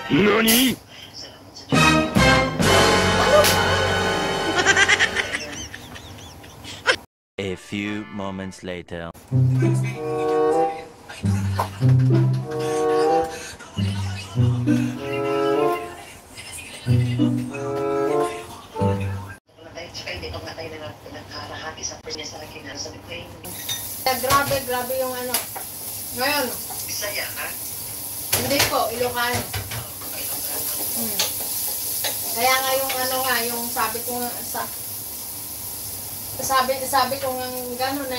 NANI?! A few moments later. Grabe yung ano. Ngayon. Bisaya ka? Hindi po, Ilocano. Kaya nga yung ano nga, yung sabi ko nga, sabi ko nga gano'n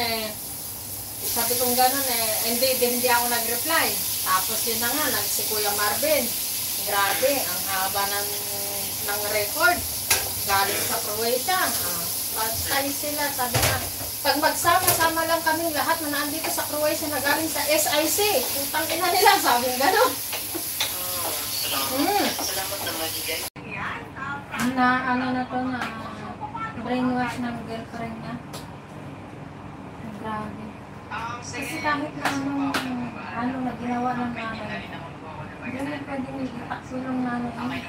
hindi ako nag-reply. Tapos yun na nga, si Kuya Marvin. Grabe, ang haba ng record. Galing sa Croatia. Patay sila, sabi nga. Pag magsama-sama lang kami lahat na naandito sa Croatia na galing sa SIC. Utang ina nila, sabi nga gano'n. Salamat na magigay. Ano na to na brainwash ng girlfriend niya. Grabe. Kasi kahit na ano na ginawa ng nanay, hindi na pwedeng itakso ng nanay.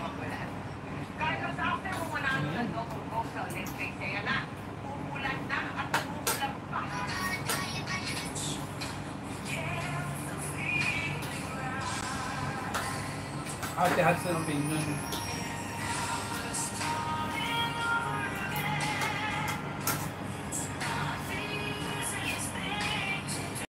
Carlos, after mo manalo ng proposal next week, kaya na, umulan na at umulan pa. Ate Hudson opinion.